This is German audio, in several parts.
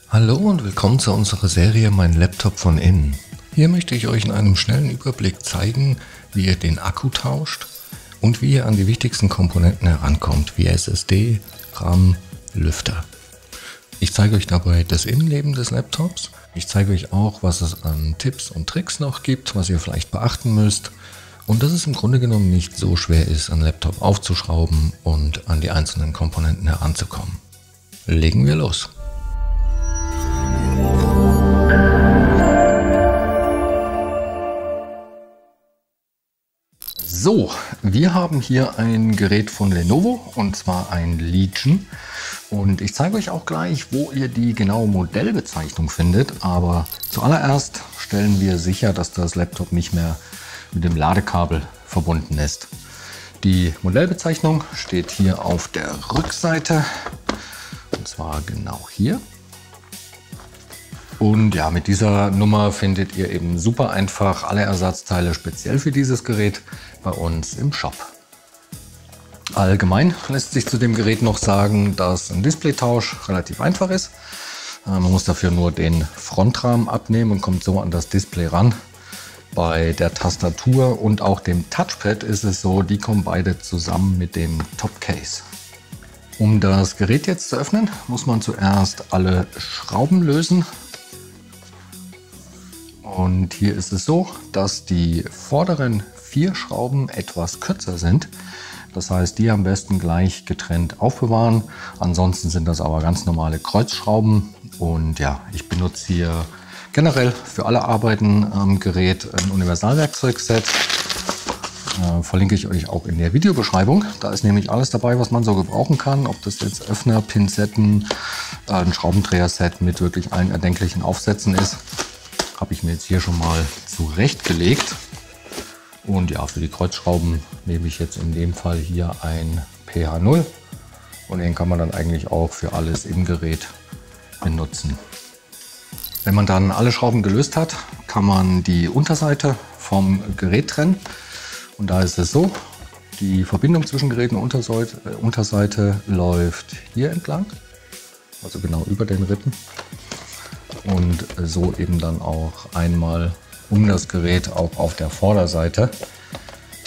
Hallo und willkommen zu unserer Serie Mein Laptop von innen. Hier möchte ich euch in einem schnellen Überblick zeigen, wie ihr den Akku tauscht und wie ihr an die wichtigsten Komponenten herankommt, wie SSD, RAM, Lüfter. Ich zeige euch dabei das Innenleben des Laptops. Ich zeige euch auch, was es an Tipps und Tricks noch gibt, was ihr vielleicht beachten müsst. Und dass es im Grunde genommen nicht so schwer ist, einen Laptop aufzuschrauben und an die einzelnen Komponenten heranzukommen. Legen wir los! So, wir haben hier ein Gerät von Lenovo und zwar ein Legion und ich zeige euch auch gleich, wo ihr die genaue Modellbezeichnung findet, aber zuallererst stellen wir sicher, dass das Laptop nicht mehr mit dem Ladekabel verbunden ist. Die Modellbezeichnung steht hier auf der Rückseite und zwar genau hier. Und ja, mit dieser Nummer findet ihr eben super einfach alle Ersatzteile speziell für dieses Gerät bei uns im Shop. Allgemein lässt sich zu dem Gerät noch sagen, dass ein Displaytausch relativ einfach ist. Man muss dafür nur den Frontrahmen abnehmen und kommt so an das Display ran. Bei der Tastatur und auch dem Touchpad ist es so, die kommen beide zusammen mit dem Topcase. Um das Gerät jetzt zu öffnen, muss man zuerst alle Schrauben lösen. Und hier ist es so, dass die vorderen 4 Schrauben etwas kürzer sind. Das heißt, die am besten gleich getrennt aufbewahren. Ansonsten sind das aber ganz normale Kreuzschrauben. Und ja, ich benutze hier generell für alle Arbeiten am Gerät ein Universalwerkzeugset. Verlinke ich euch auch in der Videobeschreibung. Da ist nämlich alles dabei, was man so gebrauchen kann. Ob das jetzt Öffner, Pinzetten, ein Schraubendreherset mit wirklich allen erdenklichen Aufsätzen ist. Habe ich mir jetzt hier schon mal zurechtgelegt. Und ja, für die Kreuzschrauben nehme ich jetzt in dem Fall hier ein PH0. Und den kann man dann eigentlich auch für alles im Gerät benutzen. Wenn man dann alle Schrauben gelöst hat, kann man die Unterseite vom Gerät trennen. Und da ist es so, die Verbindung zwischen Gerät und Unterseite läuft hier entlang. Also genau über den Rippen. Und so eben dann auch einmal um das Gerät auch auf der Vorderseite.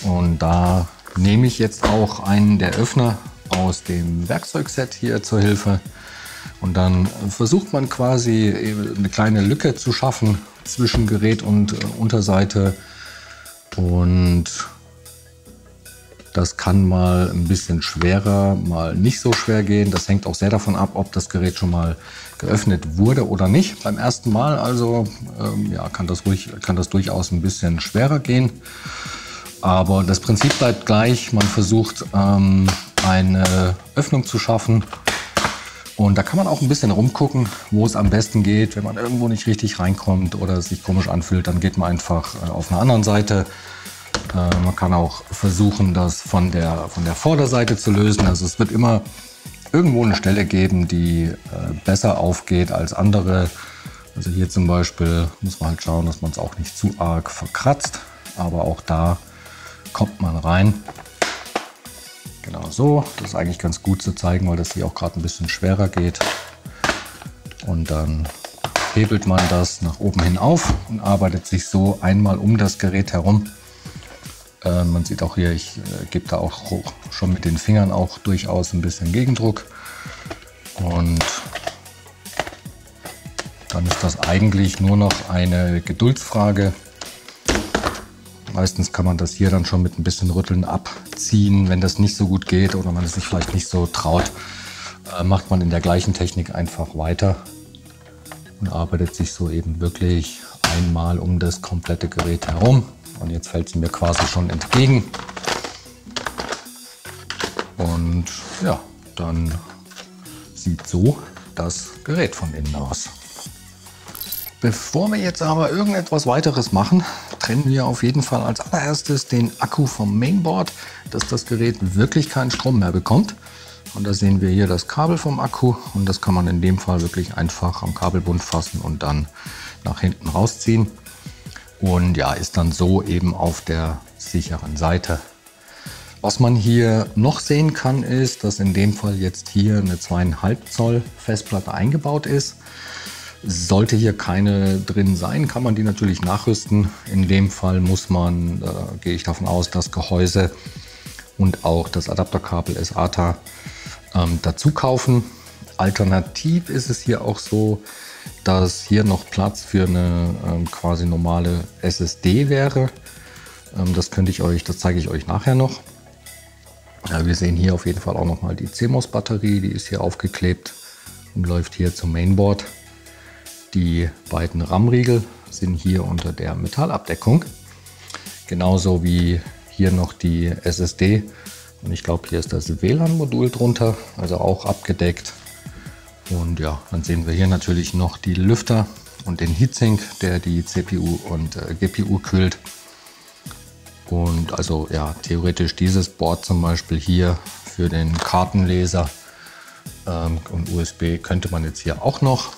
Und da nehme ich jetzt auch einen der Öffner aus dem Werkzeugset hier zur Hilfe. Und dann versucht man quasi eine kleine Lücke zu schaffen zwischen Gerät und Unterseite. Und das kann mal ein bisschen schwerer, mal nicht so schwer gehen. Das hängt auch sehr davon ab, ob das Gerät schon mal geöffnet wurde oder nicht. Beim ersten Mal also ja, kann das durchaus ein bisschen schwerer gehen. Aber das Prinzip bleibt gleich. Man versucht eine Öffnung zu schaffen. Und da kann man auch ein bisschen rumgucken, wo es am besten geht. Wenn man irgendwo nicht richtig reinkommt oder es sich komisch anfühlt, dann geht man einfach auf einer anderen Seite. Man kann auch versuchen, das von der Vorderseite zu lösen. Also es wird immer irgendwo eine Stelle geben, die besser aufgeht als andere. Also hier zum Beispiel muss man halt schauen, dass man es auch nicht zu arg verkratzt. Aber auch da kommt man rein. Genau so. Das ist eigentlich ganz gut zu zeigen, weil das hier auch gerade ein bisschen schwerer geht. Und dann hebelt man das nach oben hin auf und arbeitet sich so einmal um das Gerät herum. Man sieht auch hier, ich gebe da auch schon mit den Fingern auch durchaus ein bisschen Gegendruck. Und dann ist das eigentlich nur noch eine Geduldsfrage. Meistens kann man das hier dann schon mit ein bisschen Rütteln abziehen. Wenn das nicht so gut geht oder man es sich vielleicht nicht so traut, macht man in der gleichen Technik einfach weiter und arbeitet sich so eben wirklich einmal um das komplette Gerät herum. Und jetzt fällt sie mir quasi schon entgegen. Und ja, dann sieht so das Gerät von innen aus. Bevor wir jetzt aber irgendetwas weiteres machen, trennen wir auf jeden Fall als allererstes den Akku vom Mainboard, dass das Gerät wirklich keinen Strom mehr bekommt. Und da sehen wir hier das Kabel vom Akku und das kann man in dem Fall wirklich einfach am Kabelbund fassen und dann nach hinten rausziehen. Und ja, ist dann so eben auf der sicheren Seite. Was man hier noch sehen kann, ist, dass in dem Fall jetzt hier eine 2,5 Zoll Festplatte eingebaut ist. Sollte hier keine drin sein, kann man die natürlich nachrüsten. In dem Fall muss man, gehe ich davon aus, das Gehäuse und auch das Adapterkabel SATA dazu kaufen. Alternativ ist es hier auch so, dass hier noch Platz für eine quasi normale SSD wäre. Das zeige ich euch nachher noch. Ja, wir sehen hier auf jeden Fall auch noch mal die CMOS-Batterie, die ist hier aufgeklebt und läuft hier zum Mainboard. Die beiden RAM-Riegel sind hier unter der Metallabdeckung. Genauso wie hier noch die SSD. Und ich glaube, hier ist das WLAN-Modul drunter, also auch abgedeckt. Und ja, dann sehen wir hier natürlich noch die Lüfter und den Heatsink, der die CPU und GPU kühlt. Und also ja, theoretisch dieses Board zum Beispiel hier für den Kartenleser und USB könnte man jetzt hier auch noch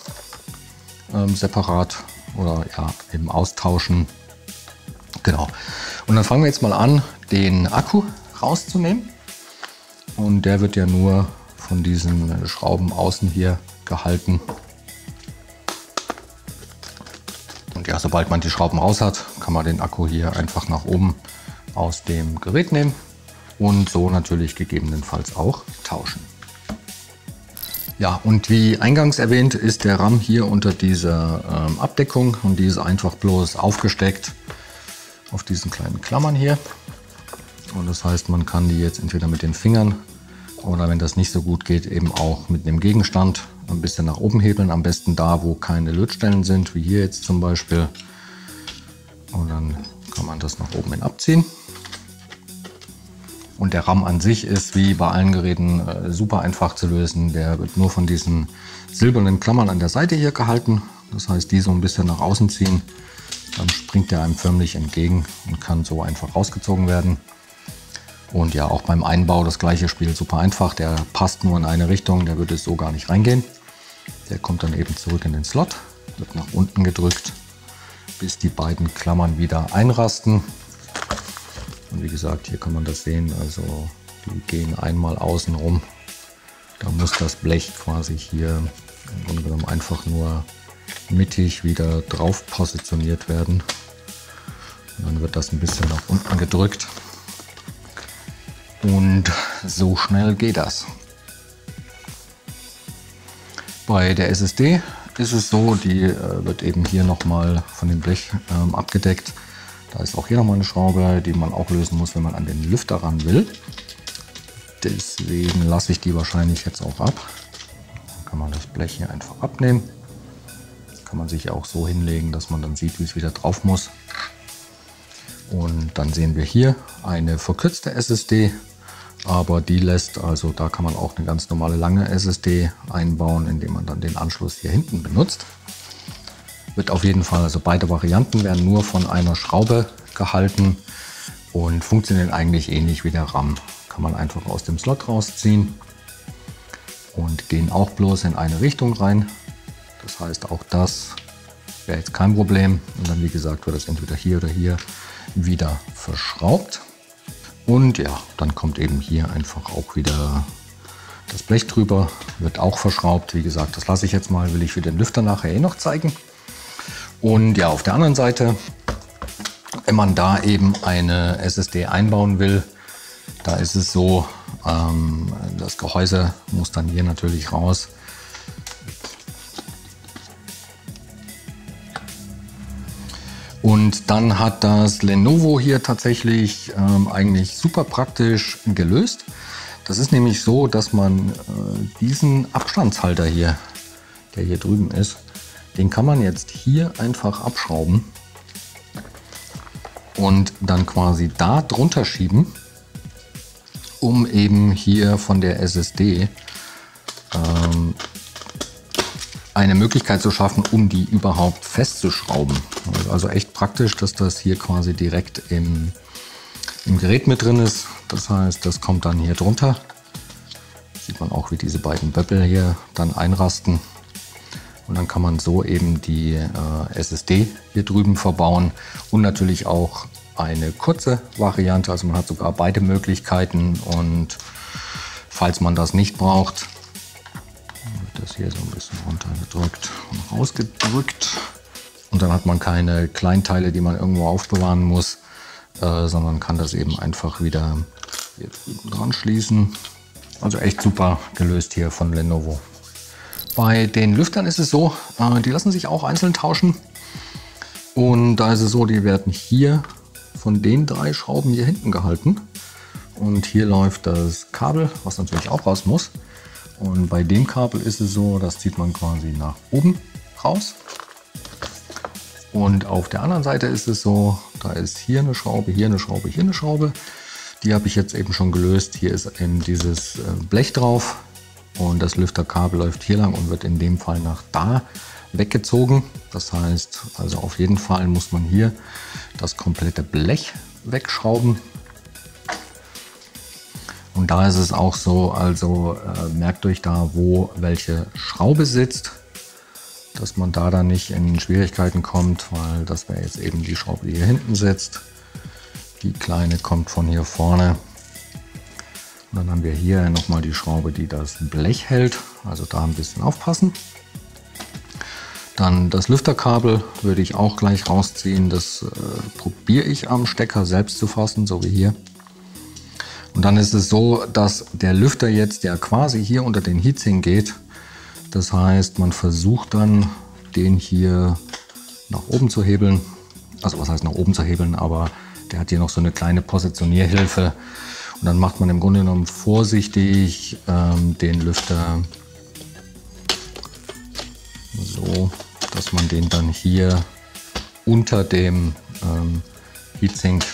separat oder ja eben austauschen. Genau. Und dann fangen wir jetzt mal an, den Akku rauszunehmen. Und der wird ja nur von diesen Schrauben außen hier gehalten. Und ja, sobald man die Schrauben raus hat, kann man den Akku hier einfach nach oben aus dem Gerät nehmen und so natürlich gegebenenfalls auch tauschen. Ja, und wie eingangs erwähnt, ist der RAM hier unter dieser Abdeckung und die ist einfach bloß aufgesteckt auf diesen kleinen Klammern hier. Und das heißt, man kann die jetzt entweder mit den Fingern oder wenn das nicht so gut geht, eben auch mit einem Gegenstand ein bisschen nach oben hebeln. Am besten da, wo keine Lötstellen sind, wie hier jetzt zum Beispiel. Und dann kann man das nach oben hin abziehen. Und der RAM an sich ist wie bei allen Geräten super einfach zu lösen. Der wird nur von diesen silbernen Klammern an der Seite hier gehalten. Das heißt, die so ein bisschen nach außen ziehen. Dann springt der einem förmlich entgegen und kann so einfach rausgezogen werden. Und ja, auch beim Einbau das gleiche Spiel, super einfach. Der passt nur in eine Richtung, der würde so gar nicht reingehen. Der kommt dann eben zurück in den Slot, wird nach unten gedrückt, bis die beiden Klammern wieder einrasten. Und wie gesagt, hier kann man das sehen, also die gehen einmal außen rum. Da muss das Blech quasi hier im Grunde genommen einfach nur mittig wieder drauf positioniert werden. Und dann wird das ein bisschen nach unten gedrückt. Und so schnell geht das. Bei der SSD ist es so, die wird eben hier nochmal von dem Blech abgedeckt. Da ist auch hier nochmal eine Schraube, die man auch lösen muss, wenn man an den Lüfter ran will. Deswegen lasse ich die wahrscheinlich jetzt auch ab. Dann kann man das Blech hier einfach abnehmen. Kann man sich auch so hinlegen, dass man dann sieht, wie es wieder drauf muss. Und dann sehen wir hier eine verkürzte SSD. Aber die lässt, also da kann man auch eine ganz normale lange SSD einbauen, indem man dann den Anschluss hier hinten benutzt. Wird auf jeden Fall, also beide Varianten werden nur von einer Schraube gehalten und funktionieren eigentlich ähnlich wie der RAM. Kann man einfach aus dem Slot rausziehen und gehen auch bloß in eine Richtung rein. Das heißt, auch das wäre jetzt kein Problem. Und dann, wie gesagt, wird das entweder hier oder hier wieder verschraubt. Und ja, dann kommt eben hier einfach auch wieder das Blech drüber, wird auch verschraubt. Wie gesagt, das lasse ich jetzt mal, will ich für den Lüfter nachher noch zeigen. Und ja, auf der anderen Seite, wenn man da eben eine SSD einbauen will, da ist es so, das Gehäuse muss dann hier natürlich raus. Und dann hat das Lenovo hier tatsächlich eigentlich super praktisch gelöst. Das ist nämlich so, dass man diesen Abstandshalter hier, der hier drüben ist, den kann man jetzt hier einfach abschrauben und dann quasi da drunter schieben, um eben hier von der SSD eine Möglichkeit zu schaffen, um die überhaupt festzuschrauben. Also echt praktisch, dass das hier quasi direkt im Gerät mit drin ist. Das heißt, das kommt dann hier drunter. Sieht man auch, wie diese beiden Böppel hier dann einrasten. Und dann kann man so eben die SSD hier drüben verbauen und natürlich auch eine kurze Variante. Also man hat sogar beide Möglichkeiten und falls man das nicht braucht, wird das hier so ein bisschen runtergedrückt und rausgedrückt. Und dann hat man keine Kleinteile, die man irgendwo aufbewahren muss, sondern kann das eben einfach wieder hier drüben dran schließen. Also echt super gelöst hier von Lenovo. Bei den Lüftern ist es so, die lassen sich auch einzeln tauschen. Und da ist es so, die werden hier von den 3 Schrauben hier hinten gehalten. Und hier läuft das Kabel, was natürlich auch raus muss. Und bei dem Kabel ist es so, das zieht man quasi nach oben raus. Und auf der anderen Seite ist es so, da ist hier eine Schraube, hier eine Schraube, hier eine Schraube. Die habe ich jetzt eben schon gelöst. Hier ist eben dieses Blech drauf. Und das Lüfterkabel läuft hier lang und wird in dem Fall nach da weggezogen. Das heißt, also auf jeden Fall muss man hier das komplette Blech wegschrauben. Und da ist es auch so, also merkt euch da, wo welche Schraube sitzt, dass man da dann nicht in Schwierigkeiten kommt, weil das wäre jetzt eben die Schraube, die hier hinten sitzt. Die kleine kommt von hier vorne. Und dann haben wir hier nochmal die Schraube, die das Blech hält. Also da ein bisschen aufpassen. Dann das Lüfterkabel würde ich auch gleich rausziehen. Das probiere ich am Stecker selbst zu fassen, so wie hier. Und dann ist es so, dass der Lüfter jetzt ja quasi hier unter den Heatsink geht. Das heißt, man versucht dann, den hier nach oben zu hebeln. Also was heißt nach oben zu hebeln, aber der hat hier noch so eine kleine Positionierhilfe. Und dann macht man im Grunde genommen vorsichtig den Lüfter so, dass man den dann hier unter dem Heatsink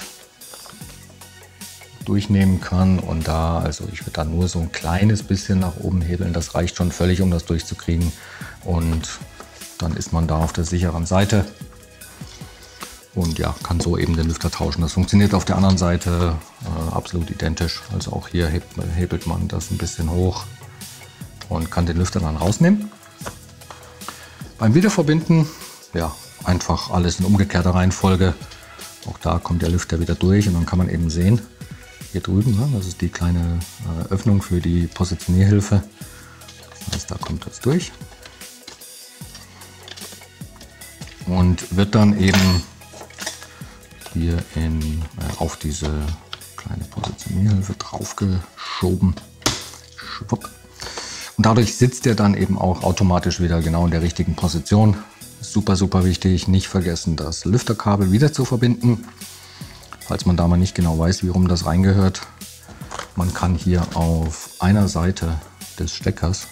durchnehmen kann. Und da, also ich würde da nur so ein kleines bisschen nach oben hebeln. Das reicht schon völlig, um das durchzukriegen. Und dann ist man da auf der sicheren Seite. Und ja, kann so eben den Lüfter tauschen. Das funktioniert auf der anderen Seite absolut identisch. Also auch hier hebelt man das ein bisschen hoch und kann den Lüfter dann rausnehmen. Beim Wiederverbinden, ja, einfach alles in umgekehrter Reihenfolge. Auch da kommt der Lüfter wieder durch und dann kann man eben sehen, hier drüben, ne, das ist die kleine Öffnung für die Positionierhilfe. Das heißt, da kommt das durch. Und wird dann eben hier auf diese kleine Positionierhilfe draufgeschoben. Schwupp. Und dadurch sitzt er dann eben auch automatisch wieder genau in der richtigen Position. Super, super wichtig. Nicht vergessen, das Lüfterkabel wieder zu verbinden. Falls man da mal nicht genau weiß, wie rum das reingehört. Man kann hier auf einer Seite des Steckers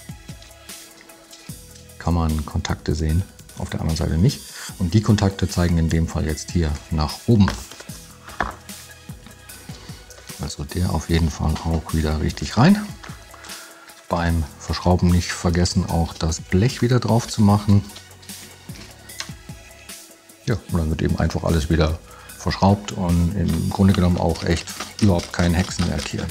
kann man Kontakte sehen, auf der anderen Seite nicht. Und die Kontakte zeigen in dem Fall jetzt hier nach oben. Also der auf jeden Fall auch wieder richtig rein. Beim Verschrauben nicht vergessen, auch das Blech wieder drauf zu machen. Ja, und dann wird eben einfach alles wieder verschraubt und im Grunde genommen auch echt überhaupt kein Hexenwerk hier.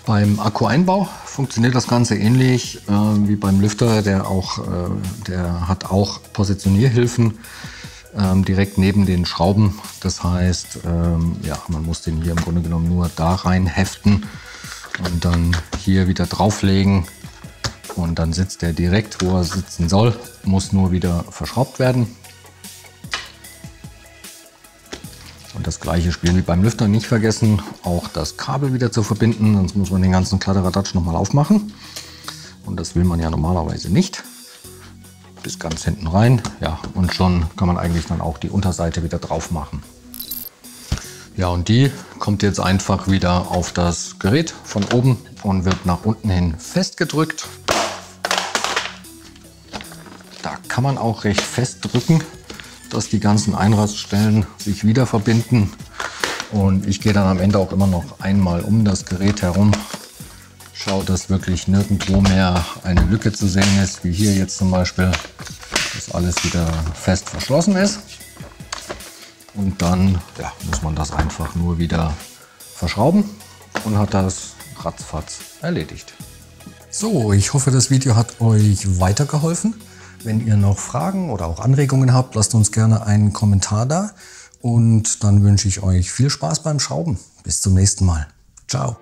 Beim Akkueinbau funktioniert das Ganze ähnlich wie beim Lüfter. Der hat auch Positionierhilfen direkt neben den Schrauben. Das heißt, ja, man muss den hier im Grunde genommen nur da rein heften und dann hier wieder drauflegen. Und dann sitzt der direkt, wo er sitzen soll, muss nur wieder verschraubt werden. Und das gleiche Spiel wie beim Lüfter. Nicht vergessen, auch das Kabel wieder zu verbinden, sonst muss man den ganzen Kladderadatsch nochmal aufmachen. Und das will man ja normalerweise nicht. Bis ganz hinten rein. Ja, und schon kann man eigentlich dann auch die Unterseite wieder drauf machen. Ja, und die kommt jetzt einfach wieder auf das Gerät von oben und wird nach unten hin festgedrückt. Da kann man auch recht fest drücken, dass die ganzen Einraststellen sich wieder verbinden. Und ich gehe dann am Ende auch immer noch einmal um das Gerät herum. Schaue, dass wirklich nirgendwo mehr eine Lücke zu sehen ist, wie hier jetzt zum Beispiel, dass alles wieder fest verschlossen ist. Und dann ja, muss man das einfach nur wieder verschrauben und hat das ratzfatz erledigt. So, ich hoffe, das Video hat euch weitergeholfen. Wenn ihr noch Fragen oder auch Anregungen habt, lasst uns gerne einen Kommentar da. Und dann wünsche ich euch viel Spaß beim Schrauben. Bis zum nächsten Mal. Ciao.